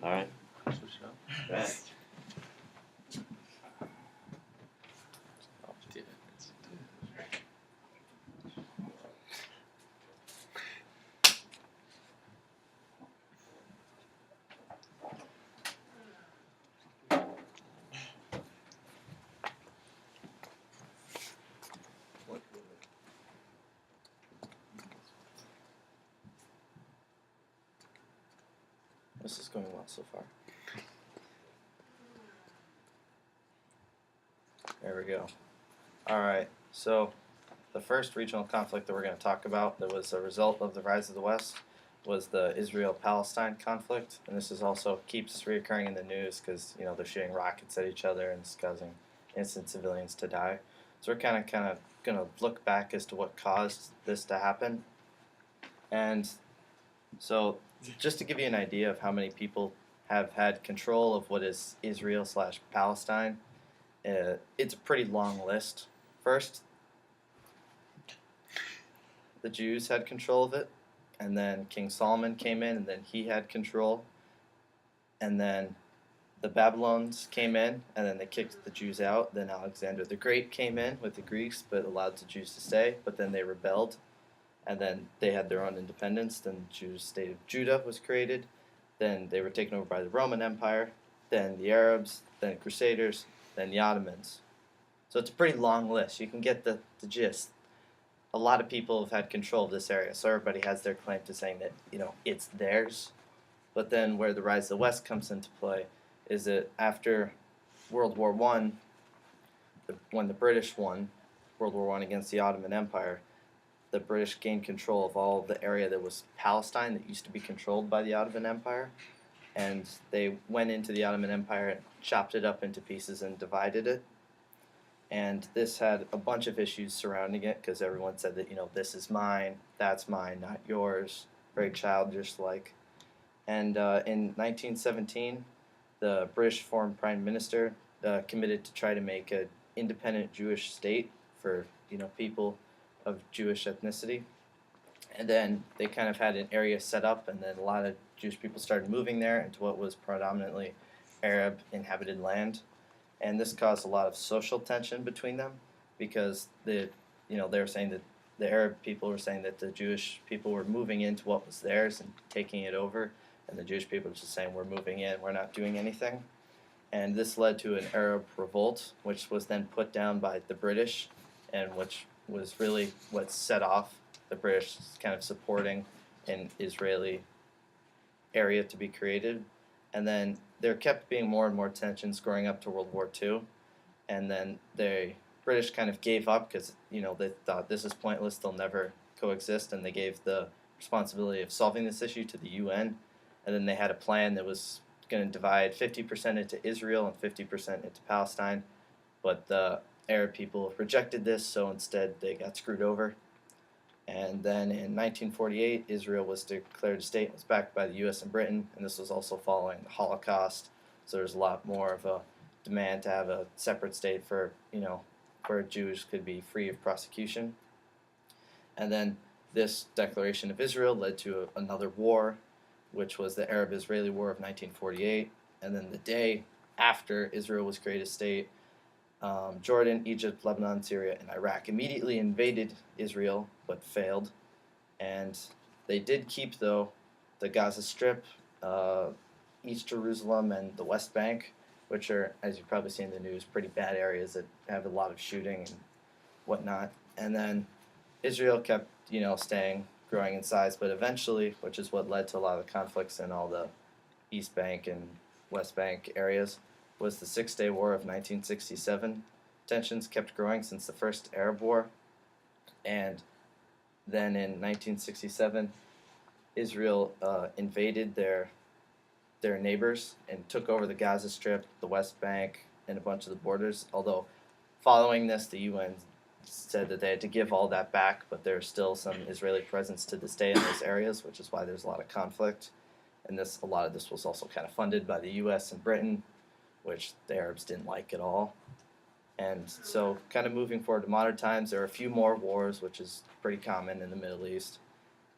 All right. Right. This is going well so far. There we go. All right. So the first regional conflict that we're going to talk about that was a result of the rise of the West was the Israel-Palestine conflict, and this is also keeps reoccurring in the news because they're shooting rockets at each other and it's causing innocent civilians to die. So we're kind of going to look back as to what caused this to happen, and so just to give you an idea of how many people have had control of what is Israel/Palestine, it's a pretty long list. First, the Jews had control of it, and then King Solomon came in, and then he had control, and then the Babylons came in, and then they kicked the Jews out. Then Alexander the Great came in with the Greeks, but allowed the Jews to stay, but then they rebelled, and then they had their own independence. Then the Jewish state of Judah was created. Then they were taken over by the Roman Empire, then the Arabs, then the Crusaders, then the Ottomans. So it's a pretty long list. You can get the gist. A lot of people have had control of this area, so everybody has their claim to saying that it's theirs. But then where the rise of the West comes into play is that after World War One, when the British won World War One against the Ottoman Empire, the British gained control of all of the area that was Palestine that used to be controlled by the Ottoman Empire, and they went into the Ottoman Empire and chopped it up into pieces and divided it. And this had a bunch of issues surrounding it because everyone said that this is mine, that's mine, not yours, very childish-like. And in 1917, the British foreign prime minister committed to try to make an independent Jewish state for people of Jewish ethnicity. And then they kind of had an area set up, and then a lot of Jewish people started moving there into what was predominantly Arab inhabited land. And this caused a lot of social tension between them because they were saying that the Arab people were saying that the Jewish people were moving into what was theirs and taking it over, and the Jewish people were just saying, we're moving in, we're not doing anything. And this led to an Arab revolt, which was then put down by the British, and which was really what set off the British kind of supporting an Israeli area to be created. And then there kept being more and more tensions growing up to World War II. And then the British kind of gave up because, they thought this is pointless, they'll never coexist, and they gave the responsibility of solving this issue to the UN. And then they had a plan that was going to divide 50% into Israel and 50% into Palestine. But the Arab people rejected this, so instead they got screwed over. And then in 1948, Israel was declared a state and was backed by the U.S. and Britain, and this was also following the Holocaust, so there's a lot more of a demand to have a separate state for, where Jews could be free of prosecution. And then this declaration of Israel led to another war, which was the Arab-Israeli War of 1948, and then the day after Israel was created a state, Jordan, Egypt, Lebanon, Syria, and Iraq immediately invaded Israel, but failed. And they did keep, though, the Gaza Strip, East Jerusalem, and the West Bank, which are, as you've probably seen in the news, pretty bad areas that have a lot of shooting and whatnot. And then Israel kept, growing in size, but eventually, which is what led to a lot of the conflicts in all the East Bank and West Bank areas, was the Six-Day War of 1967. Tensions kept growing since the first Arab War, and then in 1967, Israel invaded their neighbors and took over the Gaza Strip, the West Bank, and a bunch of the borders. Although, following this, the UN said that they had to give all that back, but there's still some Israeli presence to this day in those areas, which is why there's a lot of conflict. And a lot of this was also kind of funded by the U.S. and Britain, which the Arabs didn't like at all. And so kind of moving forward to modern times, there are a few more wars, which is pretty common in the Middle East.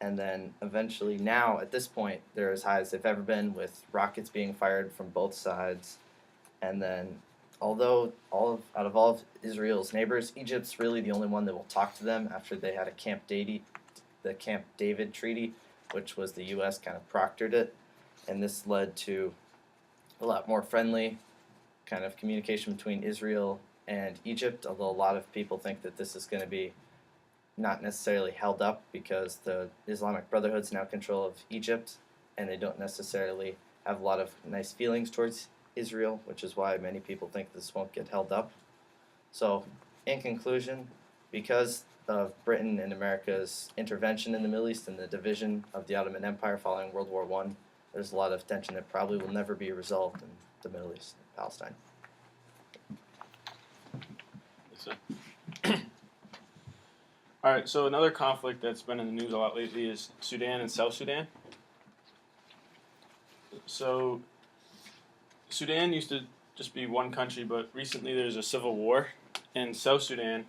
and then eventually now at this point they're as high as they've ever been, with rockets being fired from both sides. And then although out of all of Israel's neighbors, Egypt's really the only one that will talk to them after they had the Camp David Treaty, which was the U.S. kind of proctored it, and this led to a lot more friendly kind of communication between Israel and Egypt, although a lot of people think that this is going to be not necessarily held up because the Islamic Brotherhood's now control of Egypt, and they don't necessarily have a lot of nice feelings towards Israel, which is why many people think this won't get held up. So, in conclusion, because of Britain and America's intervention in the Middle East and the division of the Ottoman Empire following World War I, there's a lot of tension that probably will never be resolved in the Middle East and Palestine. All right, so another conflict that's been in the news a lot lately is Sudan and South Sudan. So Sudan used to just be one country, but recently there's a civil war, and South Sudan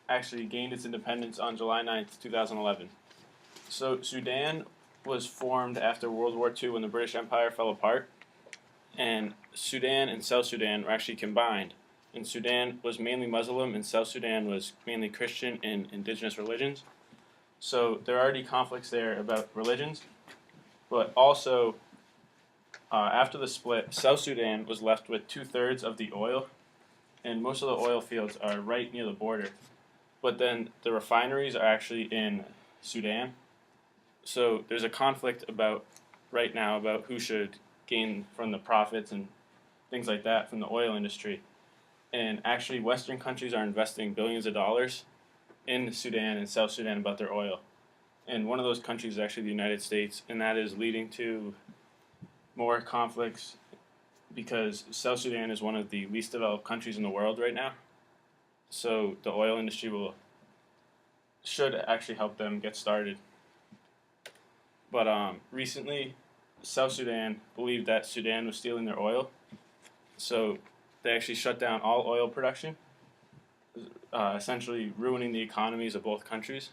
actually gained its independence on July 9th, 2011. So Sudan was formed after World War II when the British Empire fell apart, and Sudan and South Sudan were actually combined. And Sudan was mainly Muslim, and South Sudan was mainly Christian and indigenous religions. So there are already conflicts there about religions, but also after the split, South Sudan was left with 2/3 of the oil, and most of the oil fields are right near the border. But then the refineries are actually in Sudan. So there's a conflict right now about who should gain from the profits and things like that from the oil industry. And actually, Western countries are investing billions of dollars in Sudan and South Sudan about their oil. And one of those countries is actually the United States, and that is leading to more conflicts because South Sudan is one of the least developed countries in the world right now. So the oil industry should actually help them get started. But recently, South Sudan believed that Sudan was stealing their oil, so they actually shut down all oil production, essentially ruining the economies of both countries.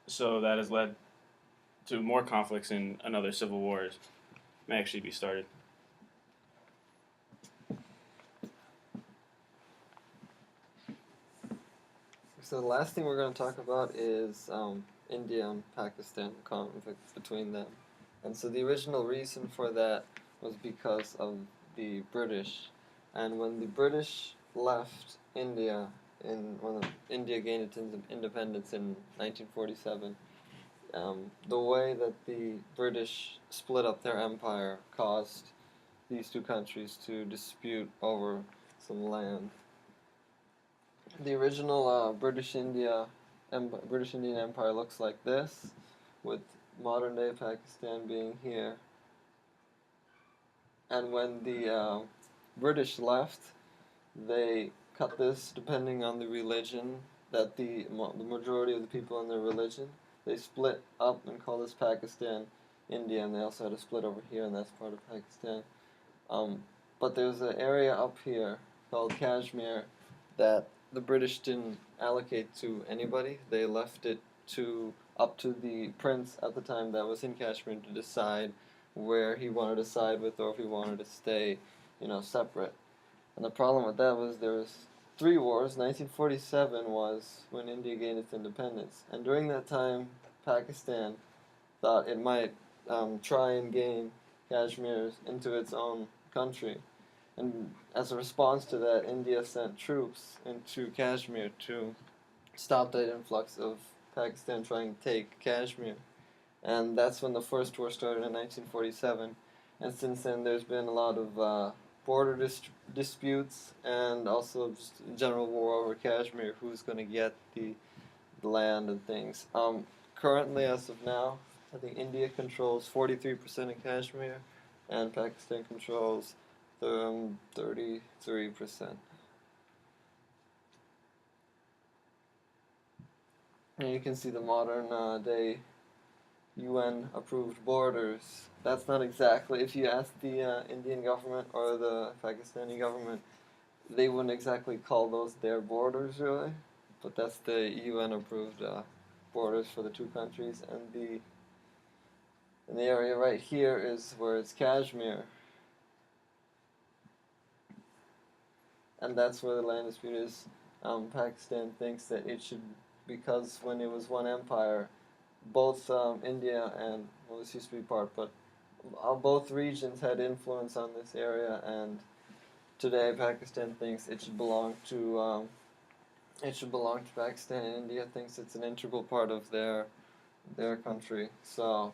So that has led to more conflicts and another civil war may actually be started. So the last thing we're going to talk about is India and Pakistan, the conflict between them. And so the original reason for that was because of the British. And when the British left India, when India gained its independence in 1947, the way that the British split up their empire caused these two countries to dispute over some land. The original British Indian Empire looks like this, with modern day Pakistan being here. And when the British left, they cut this depending on the religion that the majority of the people in their religion. They split up and call this Pakistan, India, and they also had a split over here, and that's part of Pakistan. But there's an area up here called Kashmir that the British didn't allocate to anybody. They left it up to the prince at the time that was in Kashmir to decide where he wanted to side with or if he wanted to stay, separate. And the problem with that was there was 3 wars. 1947 was when India gained its independence. And during that time, Pakistan thought it might try and gain Kashmir into its own country. And as a response to that, India sent troops into Kashmir to stop that influx of Pakistan trying to take Kashmir. And that's when the first war started in 1947. And since then, there's been a lot of border disputes and also just a general war over Kashmir, who's going to get the land and things. Currently, as of now, I think India controls 43% of Kashmir, and Pakistan controls 33%. And you can see the modern day UN approved borders. That's not exactly, if you ask the Indian government or the Pakistani government, they wouldn't exactly call those their borders really, but that's the UN approved borders for the two countries, and the area right here is where it's Kashmir. And that's where the land dispute is. Pakistan thinks that it should, because when it was one empire, both India and, well, this used to be part, but both regions had influence on this area, and today Pakistan thinks it should belong to Pakistan, and India thinks it's an integral part of their country. So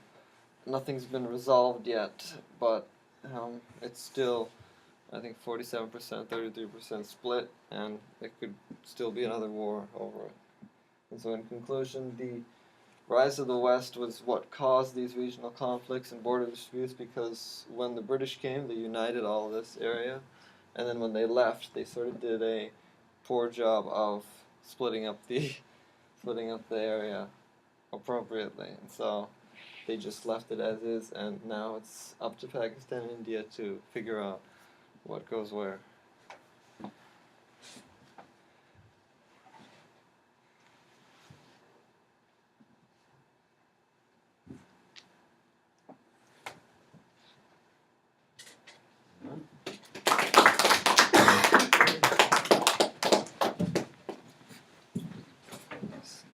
nothing's been resolved yet, but it's still, I think, 47%, 33% split, and it could still be another war over it. And so in conclusion, the rise of the West was what caused these regional conflicts and border disputes, because when the British came, they united all of this area, and then when they left, they sort of did a poor job of splitting up the area appropriately, and so they just left it as is, and now it's up to Pakistan and India to figure out what goes where.